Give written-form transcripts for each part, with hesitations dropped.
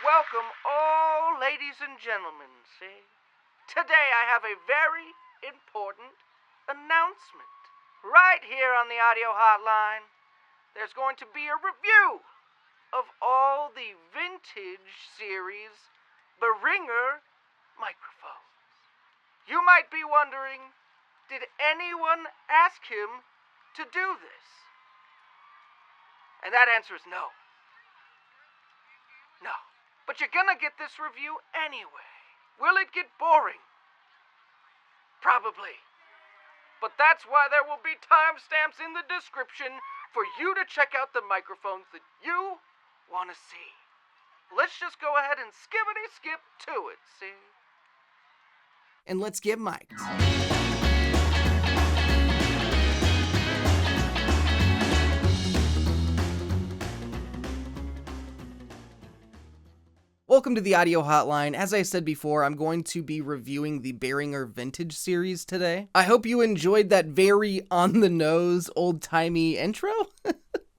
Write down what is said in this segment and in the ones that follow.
welcome all ladies and gentlemen, see? Today I have a very important announcement. Right here on the audio hotline, there's going to be a review of all the Vintage Series Behringer microphones. You might be wondering, did anyone ask him to do this? And that answer is no. No. But you're gonna get this review anyway. Will it get boring? Probably. But that's why there will be timestamps in the description for you to check out the microphones that you want to see. Let's just go ahead and skippity-skip to it, see? And let's get mic'd. Welcome to the audio hotline. As I said before, I'm going to be reviewing the Behringer Vintage Series today. I hope you enjoyed that very on-the-nose, old-timey intro.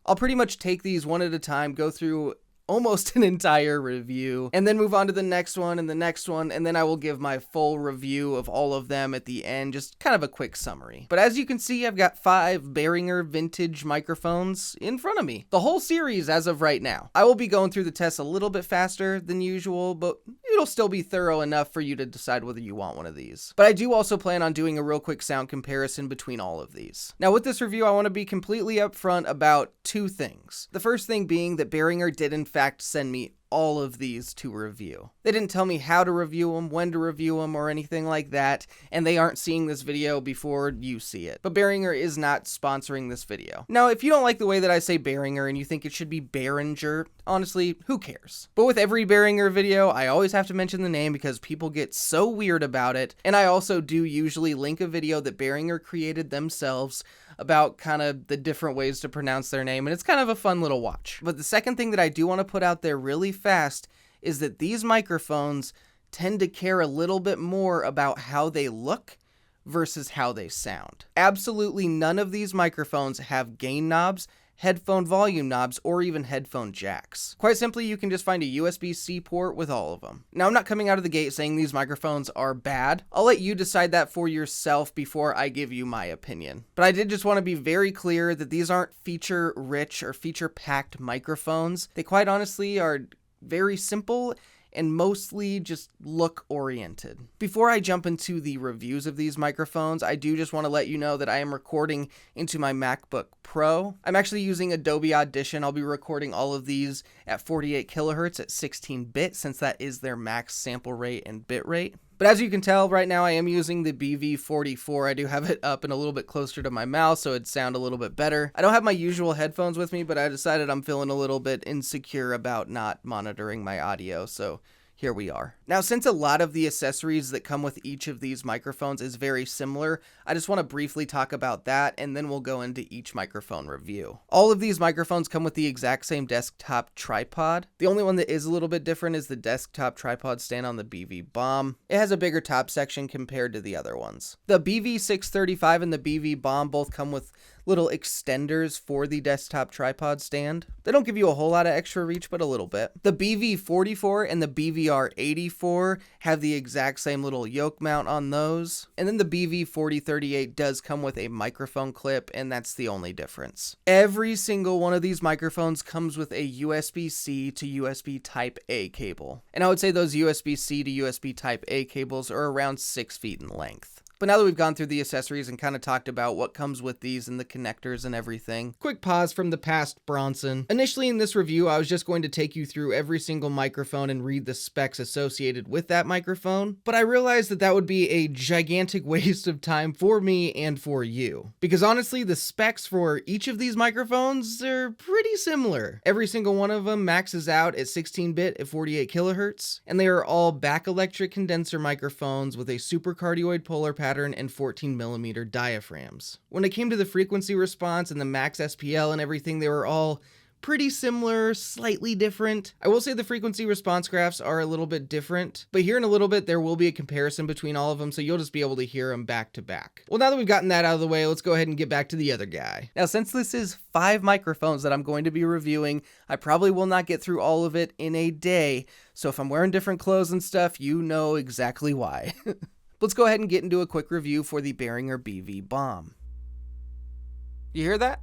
I'll pretty much take these one at a time, go through almost an entire review, and then move on to the next one, and then I will give my full review of all of them at the end, just kind of a quick summary. But as you can see, I've got 5 Behringer Vintage microphones in front of me. The whole series as of right now. I will be going through the tests a little bit faster than usual, but it'll still be thorough enough for you to decide whether you want one of these. But I do also plan on doing a real quick sound comparison between all of these. Now with this review, I want to be completely upfront about 2 things. The first thing being that Behringer did in fact send me all of these to review. They didn't tell me how to review them, when to review them, or anything like that, and they aren't seeing this video before you see it. But Behringer is not sponsoring this video. Now, if you don't like the way that I say Behringer and you think it should be Behringer, honestly, who cares? But with every Behringer video, I always have to mention the name because people get so weird about it, and I also do usually link a video that Behringer created themselves about kind of the different ways to pronounce their name, and it's kind of a fun little watch. But the second thing that I do want to put out there really fast is that these microphones tend to care a little bit more about how they look versus how they sound. Absolutely none of these microphones have gain knobs, headphone volume knobs, or even headphone jacks. Quite simply, you can just find a USB-C port with all of them. Now, I'm not coming out of the gate saying these microphones are bad. I'll let you decide that for yourself before I give you my opinion. But I did just want to be very clear that these aren't feature-rich or feature-packed microphones. They quite honestly are very simple and mostly just look oriented. Before I jump into the reviews of these microphones, I do just want to let you know that I am recording into my MacBook Pro. I'm actually using Adobe Audition. I'll be recording all of these at 48 kilohertz at 16-bit since that is their max sample rate and bit rate. But as you can tell, right now I am using the BV44. I do have it up and a little bit closer to my mouth so it'd sound a little bit better. I don't have my usual headphones with me, but I decided I'm feeling a little bit insecure about not monitoring my audio, so here we are. Now, since a lot of the accessories that come with each of these microphones is very similar, I just want to briefly talk about that, and then we'll go into each microphone review. All of these microphones come with the exact same desktop tripod. The only one that is a little bit different is the desktop tripod stand on the BV Bomb. It has a bigger top section compared to the other ones. The BV635 and the BV Bomb both come with little extenders for the desktop tripod stand. They don't give you a whole lot of extra reach, but a little bit. The BV44 and the BVR84 have the exact same little yoke mount on those. And then the BV4038 does come with a microphone clip, and that's the only difference. Every single one of these microphones comes with a USB-C to USB Type-A cable. And I would say those USB-C to USB Type-A cables are around 6 feet in length. But now that we've gone through the accessories and kind of talked about what comes with these and the connectors and everything, quick pause from the past Bronson. Initially in this review, I was just going to take you through every single microphone and read the specs associated with that microphone, but I realized that that would be a gigantic waste of time for me and for you. Because honestly, the specs for each of these microphones are pretty similar. Every single one of them maxes out at 16-bit at 48 kilohertz, and they are all back-electret condenser microphones with a super-cardioid polar pattern and 14mm diaphragms. When it came to the frequency response and the max SPL and everything, they were all pretty similar, slightly different. I will say the frequency response graphs are a little bit different, but here in a little bit there will be a comparison between all of them, so you'll just be able to hear them back to back. Well, now that we've gotten that out of the way, let's go ahead and get back to the other guy. Now, since this is 5 microphones that I'm going to be reviewing, I probably will not get through all of it in a day, so if I'm wearing different clothes and stuff, you know exactly why. Let's go ahead and get into a quick review for the Behringer BV Bomb. You hear that?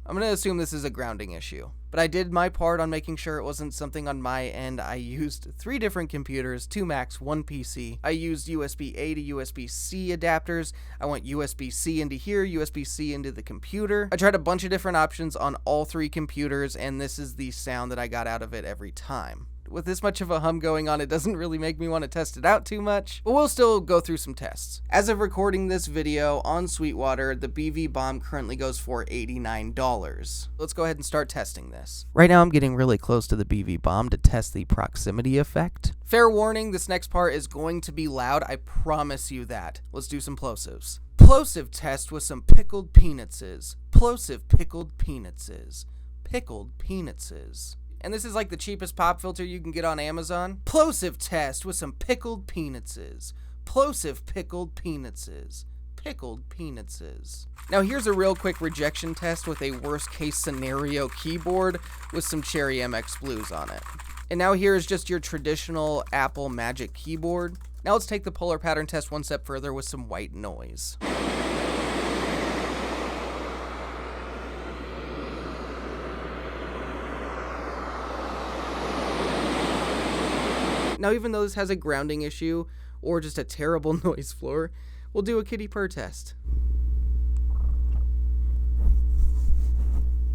I'm going to assume this is a grounding issue, but I did my part on making sure it wasn't something on my end. I used 3 different computers, 2 Macs, 1 PC. I used USB-A to USB-C adapters. I went USB-C into here, USB-C into the computer. I tried a bunch of different options on all 3 computers, and this is the sound that I got out of it every time. With this much of a hum going on, it doesn't really make me want to test it out too much, but we'll still go through some tests. As of recording this video on Sweetwater, the BV Bomb currently goes for $89. Let's go ahead and start testing this. Right now I'm getting really close to the BV Bomb to test the proximity effect. Fair warning, this next part is going to be loud, I promise you that. Let's do some plosives. Plosive test with some pickled peanuts. Plosive pickled peanuts. Pickled peanuts. And this is like the cheapest pop filter you can get on Amazon. Plosive test with some pickled peanuts. Plosive pickled peanuts. Pickled peanuts. Now here's a real quick rejection test with a worst case scenario keyboard with some Cherry MX Blues on it. And now here is just your traditional Apple Magic keyboard. Now let's take the polar pattern test one step further with some white noise. Now, even though this has a grounding issue or just a terrible noise floor, we'll do a kitty purr test.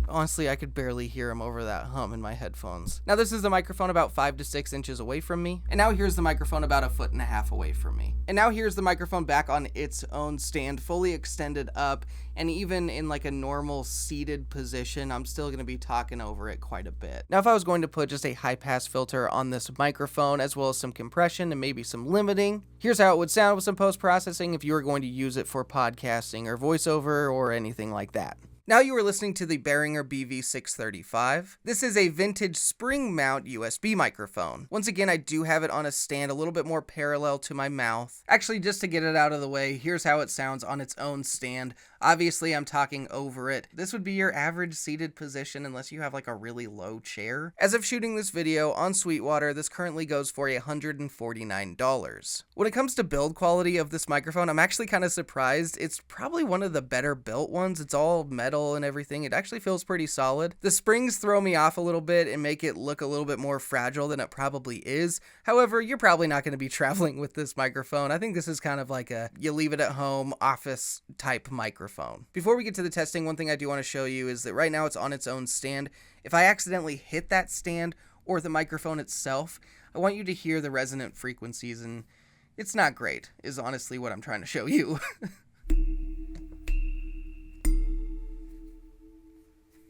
Honestly, I could barely hear him over that hum in my headphones. Now, this is the microphone about 5 to 6 inches away from me. And now here's the microphone about 1.5 feet away from me. And now here's the microphone back on its own stand, fully extended up. And even in like a normal seated position, I'm still going to be talking over it quite a bit. Now, if I was going to put just a high pass filter on this microphone, as well as some compression and maybe some limiting, here's how it would sound with some post-processing if you were going to use it for podcasting or voiceover or anything like that. Now you are listening to the Behringer BV635. This is a vintage spring mount USB microphone. Once again, I do have it on a stand a little bit more parallel to my mouth. Actually, just to get it out of the way, here's how it sounds on its own stand. Obviously, I'm talking over it. This would be your average seated position unless you have like a really low chair. As of shooting this video on Sweetwater, this currently goes for $149. When it comes to build quality of this microphone, I'm actually kind of surprised. It's probably one of the better built ones. It's all metal and everything. It actually feels pretty solid. The springs throw me off a little bit and make it look a little bit more fragile than it probably is. However, you're probably not going to be traveling with this microphone. I think this is kind of like a you leave it at home office type microphone. Before we get to the testing, one thing I do want to show you is that right now it's on its own stand. If I accidentally hit that stand or the microphone itself, I want you to hear the resonant frequencies, and it's not great, is honestly what I'm trying to show you.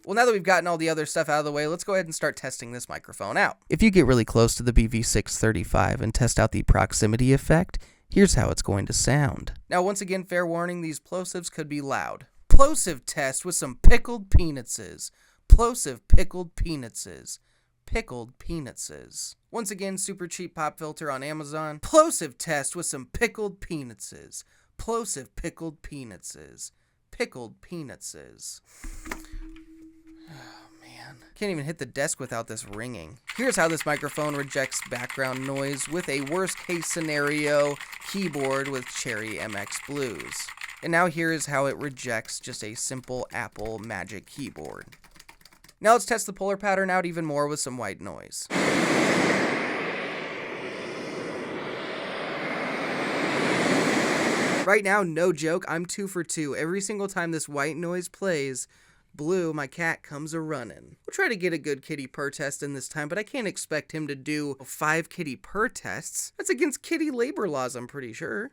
Well, now that we've gotten all the other stuff out of the way, let's go ahead and start testing this microphone out. If you get really close to the BV635 and test out the proximity effect, here's how it's going to sound. Now, once again, fair warning, these plosives could be loud. Plosive test with some pickled peanuts. Plosive pickled peanuts. Pickled peanuts. Once again, super cheap pop filter on Amazon. Plosive test with some pickled peanuts. Plosive pickled peanuts. Pickled peanuts. Can't even hit the desk without this ringing. Here's how this microphone rejects background noise with a worst case scenario keyboard with Cherry MX Blues. And now here is how it rejects just a simple Apple Magic keyboard. Now let's test the polar pattern out even more with some white noise. Right now, no joke, I'm 2 for 2. Every single time this white noise plays, Blue, my cat, comes a-running. We'll try to get a good kitty purr test in this time, but I can't expect him to do 5 kitty purr tests. That's against kitty labor laws, I'm pretty sure.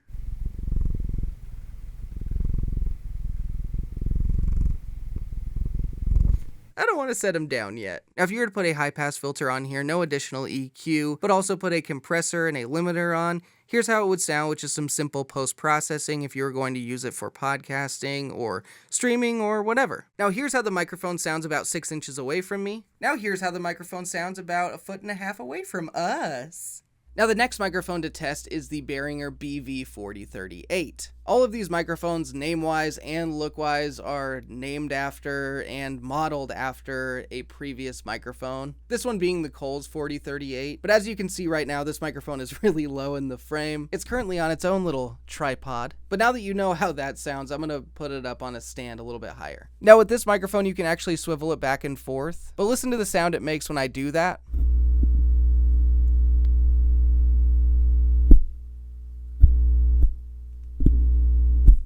I don't want to set them down yet. Now, if you were to put a high-pass filter on here, no additional EQ, but also put a compressor and a limiter on, here's how it would sound, which is some simple post-processing if you were going to use it for podcasting or streaming or whatever. Now, here's how the microphone sounds about 6 inches away from me. Now, here's how the microphone sounds about 1.5 feet away from us. Now, the next microphone to test is the Behringer BV4038. All of these microphones, name-wise and look-wise, are named after and modeled after a previous microphone. This one being the Coles 4038. But as you can see right now, this microphone is really low in the frame. It's currently on its own little tripod. But now that you know how that sounds, I'm going to put it up on a stand a little bit higher. Now, with this microphone, you can actually swivel it back and forth. But listen to the sound it makes when I do that.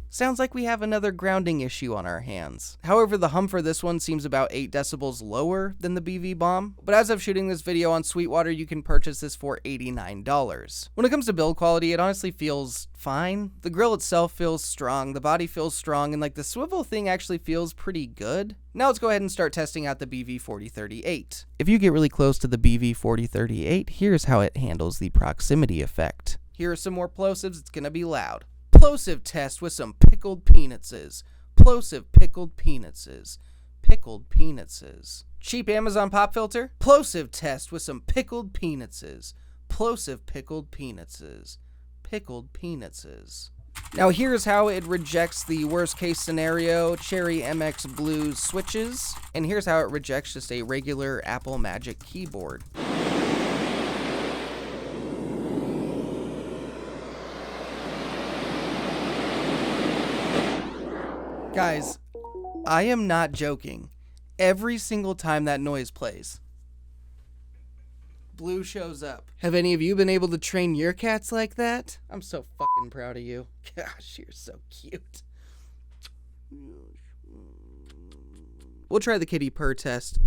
Sounds like we have another grounding issue on our hands. However, the hum for this one seems about 8 decibels lower than the BV Bomb, but as of shooting this video on Sweetwater, you can purchase this for $89. When it comes to build quality, it honestly feels fine. The grill itself feels strong, the body feels strong, and like the swivel thing actually feels pretty good. Now let's go ahead and start testing out the BV4038. If you get really close to the BV4038, here's how it handles the proximity effect. Here are some more plosives, it's gonna be loud. Plosive test with some pickled peanuts. Plosive pickled peanuts. Pickled peanuts. Cheap Amazon pop filter. Plosive test with some pickled peanuts. Plosive pickled peanuts. Pickled peanuts. Now here's how it rejects the worst case scenario Cherry MX Blues switches. And here's how it rejects just a regular Apple Magic keyboard. Guys, I am not joking. Every single time that noise plays, Blue shows up. Have any of you been able to train your cats like that? I'm so fucking proud of you. Gosh, you're so cute. We'll try the kitty purr test.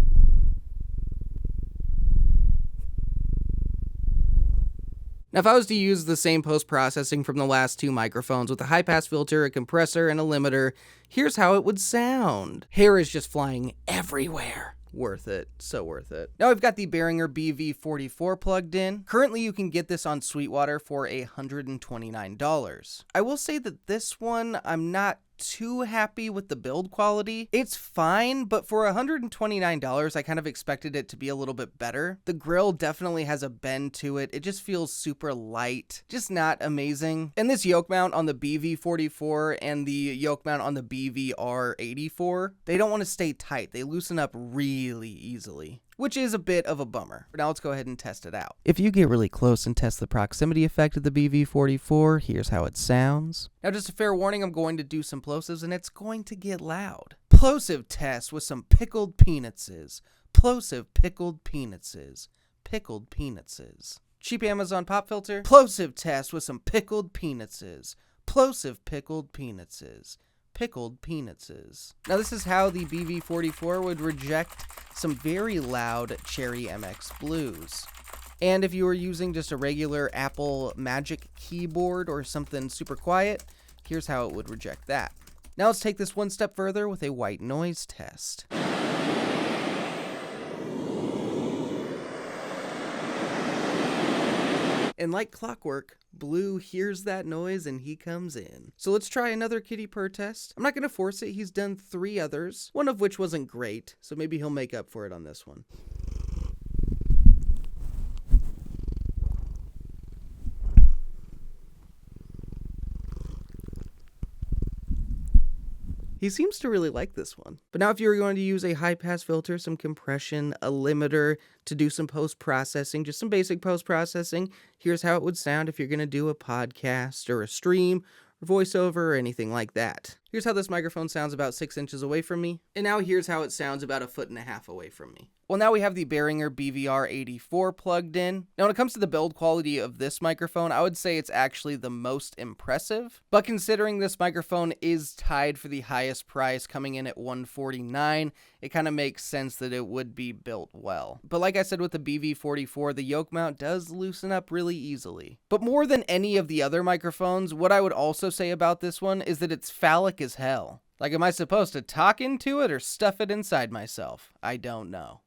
Now, if I was to use the same post-processing from the last two microphones with a high-pass filter, a compressor, and a limiter, here's how it would sound. Hair is just flying everywhere. Worth it. So worth it. Now I've got the Behringer BV44 plugged in. Currently, you can get this on Sweetwater for $129. I will say that this one, I'm not too happy with the build quality. It's fine, but for $129, I kind of expected it to be a little bit better. The grill definitely has a bend to it. It just feels super light, just not amazing. And this yoke mount on the BV44 and the yoke mount on the BVR84, they don't want to stay tight. They loosen up really easily, which is a bit of a bummer. Now let's go ahead and test it out. If you get really close and test the proximity effect of the BV44, here's how it sounds. Now just a fair warning, I'm going to do some plosives and it's going to get loud. Plosive test with some pickled peanuts. Plosive pickled peanuts. Pickled peanuts. Cheap Amazon pop filter. Plosive test with some pickled peanuts. Plosive pickled peanuts. Pickled peanuts. Now this is how the BV44 would reject some very loud Cherry MX Blues. And if you were using just a regular Apple Magic keyboard or something super quiet, here's how it would reject that. Now let's take this one step further with a white noise test. And like clockwork, Blue hears that noise and he comes in. So let's try another kitty purr test. I'm not going to force it. He's done 3 others, one of which wasn't great, so maybe he'll make up for it on this one. He seems to really like this one. But now if you're going to use a high-pass filter, some compression, a limiter to do some post-processing, just some basic post-processing, here's how it would sound if you're going to do a podcast or a stream or voiceover or anything like that. Here's how this microphone sounds about 6 inches away from me. And now here's how it sounds about 1.5 feet away from me. Well, now we have the Behringer BVR84 plugged in. Now, when it comes to the build quality of this microphone, I would say it's actually the most impressive. But considering this microphone is tied for the highest price, coming in at $149, it kind of makes sense that it would be built well. But like I said with the BV44, the yoke mount does loosen up really easily. But more than any of the other microphones, what I would also say about this one is that it's phallic as hell. Like, am I supposed to talk into it or stuff it inside myself? I don't know.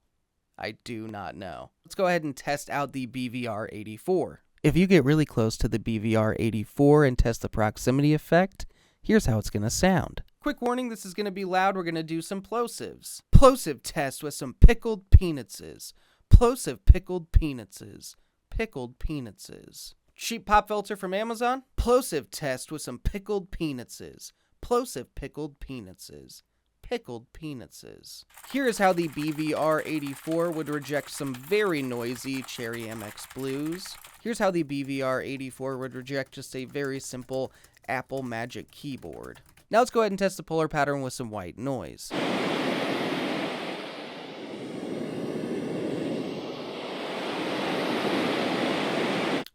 I do not know. Let's go ahead and test out the BVR84. If you get really close to the BVR84 and test the proximity effect, here's how it's going to sound. Quick warning, this is going to be loud. We're going to do some plosives. Plosive test with some pickled peanuts. Plosive pickled peanuts. Pickled peanuts. Cheap pop filter from Amazon. Plosive test with some pickled peanuts. Plosive pickled peanuts. Pickled peanuts. Here is how the BVR84 would reject some very noisy Cherry MX Blues. Here's how the BVR84 would reject just a very simple Apple Magic keyboard. Now let's go ahead and test the polar pattern with some white noise.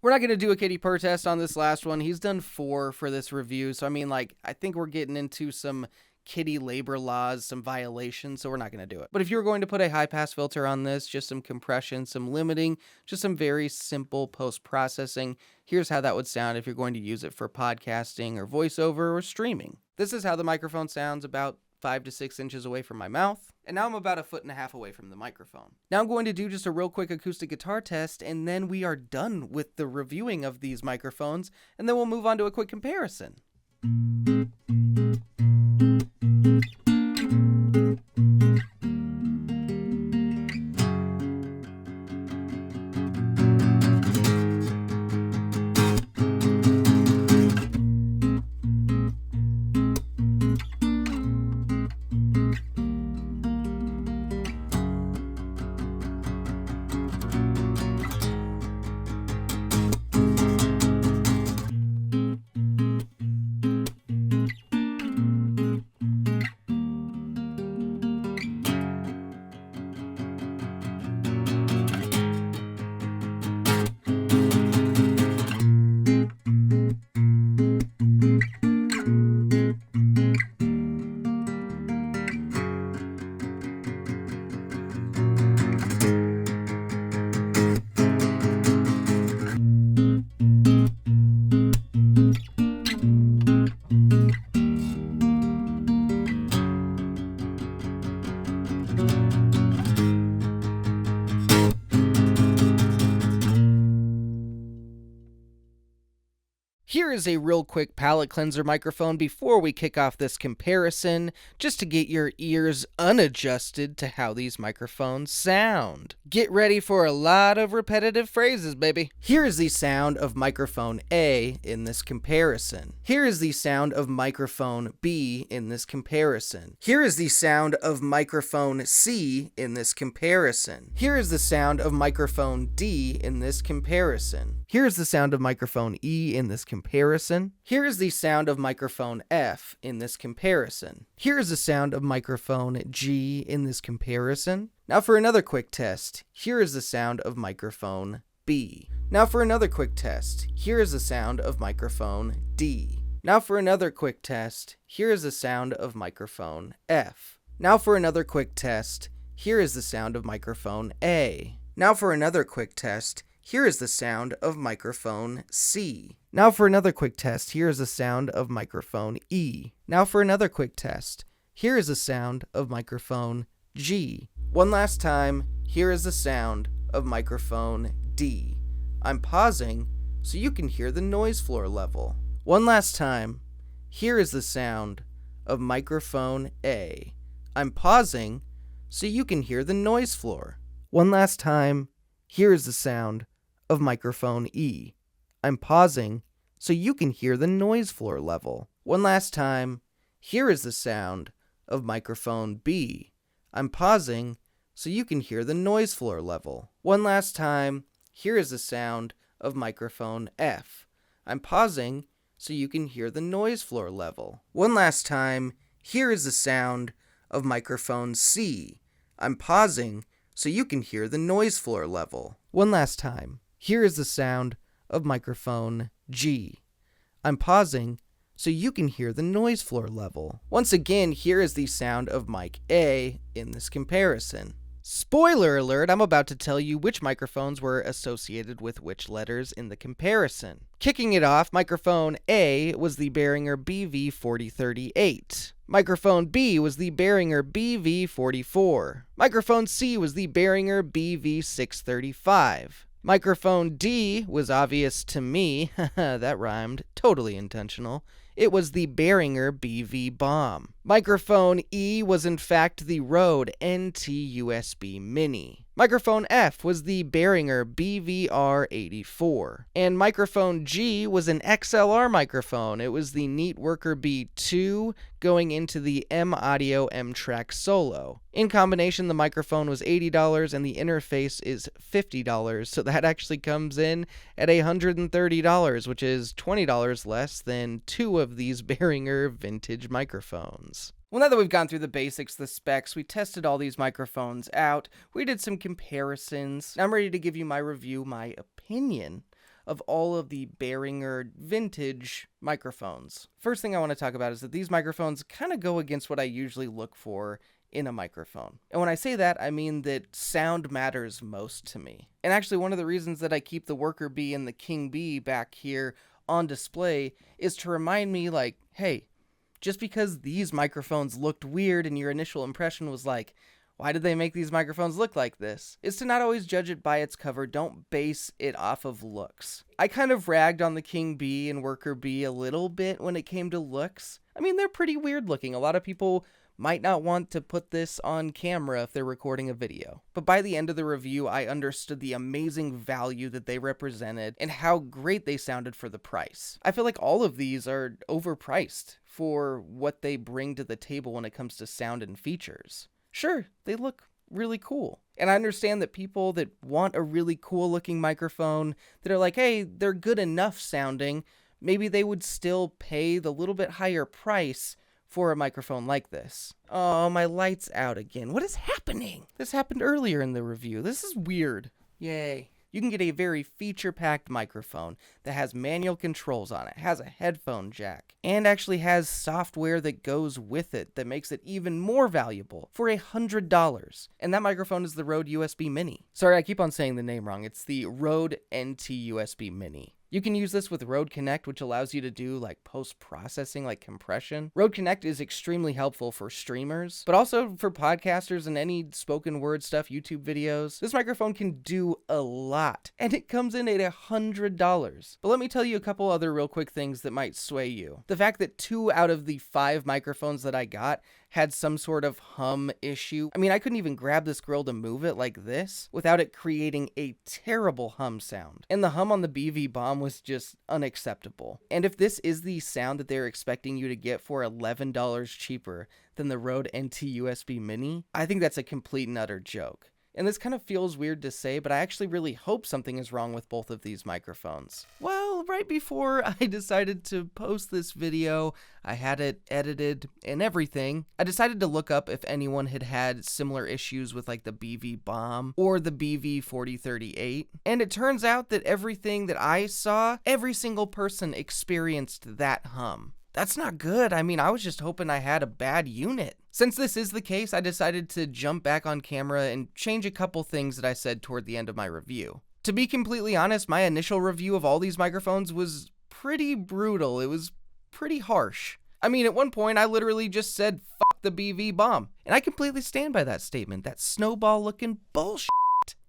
We're not going to do a kitty purr test on this last one. He's done 4 for this review. So, I mean, like, I think we're getting into some kitty labor laws, some violations, so we're not going to do it. But if you were going to put a high-pass filter on this, just some compression, some limiting, just some very simple post-processing, here's how that would sound if you're going to use it for podcasting or voiceover or streaming. This is how the microphone sounds about 5 to 6 inches away from my mouth, and now I'm about 1.5 feet away from the microphone. Now I'm going to do just a real quick acoustic guitar test, and then we are done with the reviewing of these microphones, and then we'll move on to a quick comparison. Here is a real quick palate cleanser microphone before we kick off this comparison, just to get your ears unadjusted to how these microphones sound. Get ready for a lot of repetitive phrases, baby. Here is the sound of microphone A in this comparison. Here is the sound of microphone B in this comparison. Here is the sound of microphone C in this comparison. Here is the sound of microphone D in this comparison. Here is the sound of microphone E in this comparison. Here is the sound of microphone F in this comparison. Here is the sound of microphone G in this comparison. Now for another quick test, here is the sound of microphone B. Now for another quick test, here is the sound of microphone D. Now for another quick test, here is the sound of microphone F. Now for another quick test, here is the sound of microphone A. Now for another quick test, here is the sound of microphone C. Now for another quick test, here is the sound of microphone E. Now for another quick test, here is the sound of microphone G. One last time, here is the sound of microphone D. I'm pausing so you can hear the noise floor level. One last time, here is the sound of microphone A. I'm pausing so you can hear the noise floor. One last time, here is the sound of microphone E. I'm pausing so you can hear the noise floor level. One last time, here is the sound of microphone B. I'm pausing so you can hear the noise floor level. One last time, here is the sound of microphone F. I'm pausing so you can hear the noise floor level. One last time, here is the sound of microphone C. I'm pausing so you can hear the noise floor level. One last time, here is the sound of microphone G. I'm pausing so you can hear the noise floor level. Once again, here is the sound of mic A in this comparison. Spoiler alert, I'm about to tell you which microphones were associated with which letters in the comparison. Kicking it off, microphone A was the Behringer BV4038. Microphone B was the Behringer BV44. Microphone C was the Behringer BV635. Microphone D was obvious to me, that rhymed, totally intentional. It was the Behringer BV Bomb. Microphone E was in fact the Rode NT USB Mini. Microphone F was the Behringer BVR84. And microphone G was an XLR microphone. It was the Neat Worker B2 going into the M Audio M-Track Solo. In combination, the microphone was $80 and the interface is $50, so that actually comes in at $130, which is $20 less than two of these Behringer vintage microphones. Well, now that we've gone through the basics, the specs, we tested all these microphones out, we did some comparisons, I'm ready to give you my review, my opinion of all of the Behringer vintage microphones. First thing I want to talk about is that these microphones kind of go against what I usually look for in a microphone. And when I say that, I mean that sound matters most to me. And actually, one of the reasons that I keep the Worker Bee and the King Bee back here on display is to remind me, like, hey, just because these microphones looked weird and your initial impression was like, why did they make these microphones look like this? Is to not always judge it by its cover. Don't base it off of looks. I kind of ragged on the King Bee and Worker Bee a little bit when it came to looks. I mean, they're pretty weird looking. A lot of people might not want to put this on camera if they're recording a video. But by the end of the review, I understood the amazing value that they represented and how great they sounded for the price. I feel like all of these are overpriced for what they bring to the table when it comes to sound and features. Sure, they look really cool. And I understand that people that want a really cool looking microphone, that are like, hey, they're good enough sounding, maybe they would still pay the little bit higher price for a microphone like this. Oh, my light's out again. What is happening? This happened earlier in the review. This is weird. Yay. You can get a very feature-packed microphone that has manual controls on it, has a headphone jack, and actually has software that goes with it that makes it even more valuable for $100. And that microphone is the Rode USB Mini. Sorry, I keep on saying the name wrong. It's the Rode NT USB Mini. You can use this with Rode Connect, which allows you to do like post-processing, like compression. Rode Connect is extremely helpful for streamers, but also for podcasters and any spoken word stuff, YouTube videos. This microphone can do a lot, and it comes in at $100. But let me tell you a couple other real quick things that might sway you. The fact that 2 out of the 5 microphones that I got had some sort of hum issue. I mean, I couldn't even grab this grill to move it like this without it creating a terrible hum sound. And the hum on the BV Bomb was just unacceptable. And if this is the sound that they're expecting you to get for $11 cheaper than the Rode NT USB Mini, I think that's a complete and utter joke. And this kind of feels weird to say, but I actually really hope something is wrong with both of these microphones. Well, right before I decided to post this video, I had it edited and everything, I decided to look up if anyone had had similar issues with like the BV Bomb or the BV4038. And it turns out that everything that I saw, every single person experienced that hum. That's not good. I mean, I was just hoping I had a bad unit. Since this is the case, I decided to jump back on camera and change a couple things that I said toward the end of my review. To be completely honest, my initial review of all these microphones was pretty brutal. It was pretty harsh. I mean, at one point, I literally just said, fuck the BV Bomb. And I completely stand by that statement. That snowball-looking bullshit.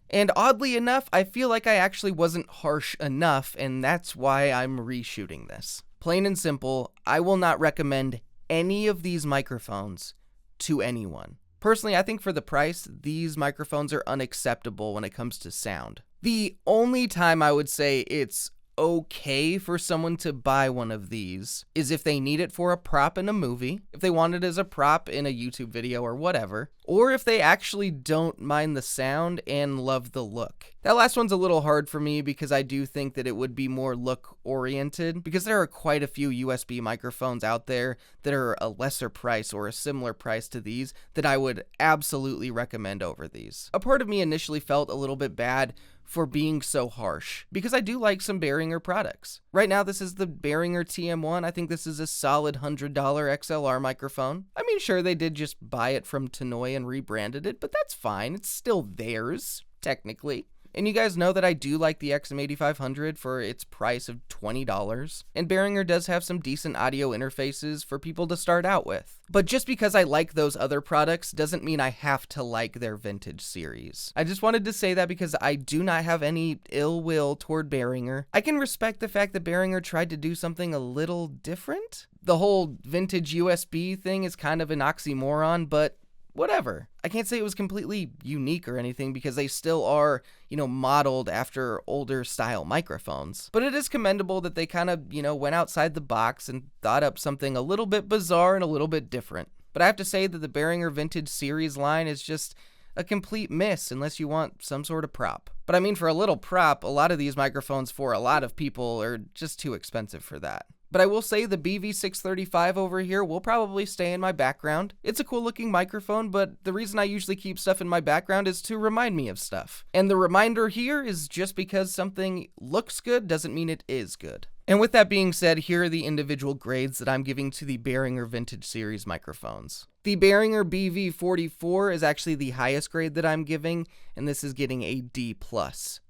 And oddly enough, I feel like I actually wasn't harsh enough, and that's why I'm reshooting this. Plain and simple, I will not recommend any of these microphones to anyone. Personally, I think for the price, these microphones are unacceptable when it comes to sound. The only time I would say it's okay for someone to buy one of these is if they need it for a prop in a movie, if they want it as a prop in a YouTube video or whatever, or if they actually don't mind the sound and love the look. That last one's a little hard for me because I do think that it would be more look oriented, because there are quite a few USB microphones out there that are a lesser price or a similar price to these that I would absolutely recommend over these. A part of me initially felt a little bit bad for being so harsh, because I do like some Behringer products. Right now, this is the Behringer TM1. I think this is a solid $100 XLR microphone. I mean, sure, they did just buy it from Tannoy and rebranded it, but that's fine. It's still theirs, technically. And you guys know that I do like the XM8500 for its price of $20, and Behringer does have some decent audio interfaces for people to start out with. But just because I like those other products doesn't mean I have to like their vintage series. I just wanted to say that because I do not have any ill will toward Behringer. I can respect the fact that Behringer tried to do something a little different. The whole vintage USB thing is kind of an oxymoron, but whatever. I can't say it was completely unique or anything because they still are, modeled after older style microphones. But it is commendable that they kind of, went outside the box and thought up something a little bit bizarre and a little bit different. But I have to say that the Behringer Vintage Series line is just a complete miss unless you want some sort of prop. But I mean, for a little prop, a lot of these microphones for a lot of people are just too expensive for that. But I will say the BV635 over here will probably stay in my background. It's a cool looking microphone, but the reason I usually keep stuff in my background is to remind me of stuff. And the reminder here is just because something looks good doesn't mean it is good. And with that being said, here are the individual grades that I'm giving to the Behringer Vintage Series microphones. The Behringer BV44 is actually the highest grade that I'm giving, and this is getting a D+.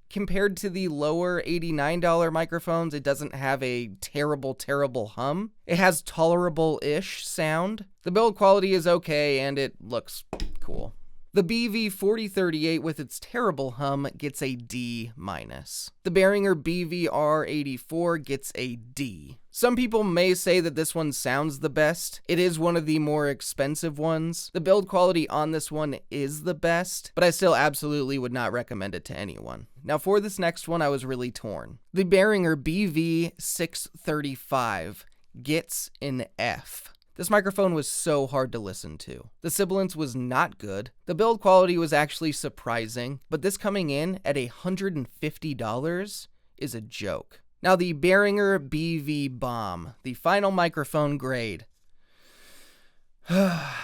Compared to the lower $89 microphones, it doesn't have a terrible hum. It has tolerable-ish sound. The build quality is okay, and it looks cool. The BV4038 with its terrible hum gets a D-. The Behringer BVR84 gets a D. Some people may say that this one sounds the best. It is one of the more expensive ones. The build quality on this one is the best, but I still absolutely would not recommend it to anyone. Now for this next one, I was really torn. The Behringer BV635 gets an F. This microphone was so hard to listen to. The sibilance was not good. The build quality was actually surprising, but this coming in at $150 is a joke. Now the Behringer BV Bomb, the final microphone grade. I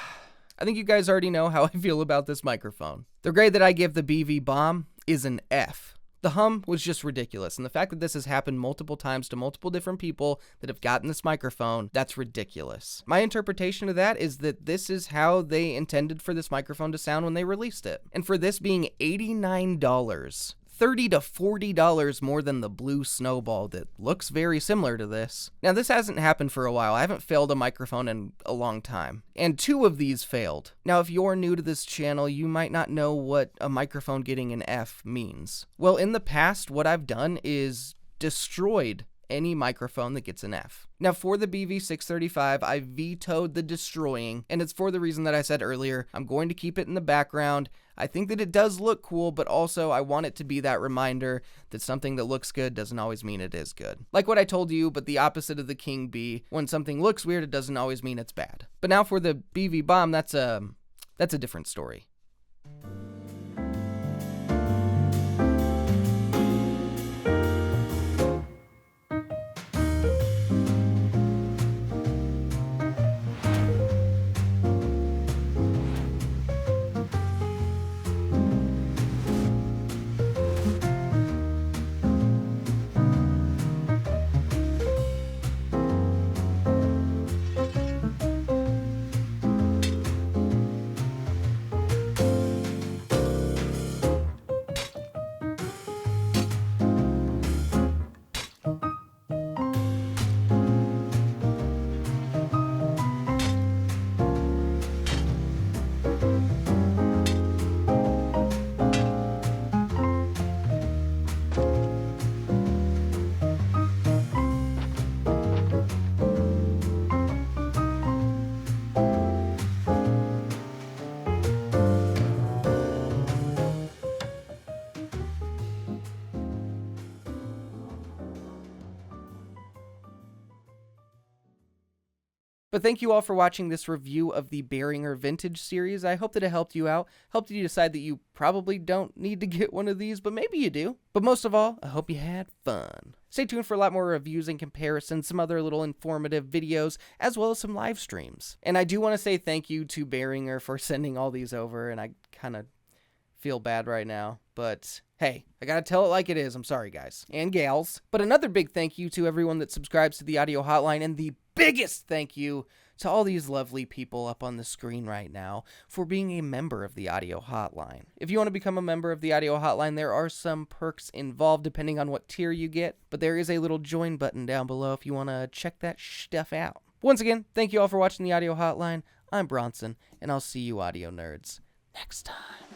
think you guys already know how I feel about this microphone. The grade that I give the BV Bomb is an F. The hum was just ridiculous, and the fact that this has happened multiple times to multiple different people that have gotten this microphone, that's ridiculous. My interpretation of that is that this is how they intended for this microphone to sound when they released it. And for this being $89, $30 to $40 more than the Blue Snowball that looks very similar to this. Now, this hasn't happened for a while. I haven't failed a microphone in a long time, and 2 of these failed. Now, if you're new to this channel, you might not know what a microphone getting an F means. Well, in the past, what I've done is destroyed any microphone that gets an F. Now for the BV635, I vetoed the destroying, and it's for the reason that I said earlier. I'm going to keep it in the background. I think that it does look cool, but also I want it to be that reminder that something that looks good doesn't always mean it is good. Like what I told you, but the opposite of the King Bee. When something looks weird, it doesn't always mean it's bad. But now for the BV Bomb, that's a different story. But thank you all for watching this review of the Behringer Vintage Series. I hope that it helped you out, helped you decide that you probably don't need to get one of these, but maybe you do. But most of all, I hope you had fun. Stay tuned for a lot more reviews and comparisons, some other little informative videos, as well as some live streams. And I do want to say thank you to Behringer for sending all these over, and I kind of feel bad right now, but hey, I gotta tell it like it is. I'm sorry, guys and gals. But another big thank you to everyone that subscribes to the audio hotline, and the biggest thank you to all these lovely people up on the screen right now for being a member of the audio hotline. If you want to become a member of the audio hotline, there are some perks involved depending on what tier you get, but there is a little join button down below if you want to check that stuff out. Once again, thank you all for watching the audio hotline. I'm Bronson, and I'll see you audio nerds next time.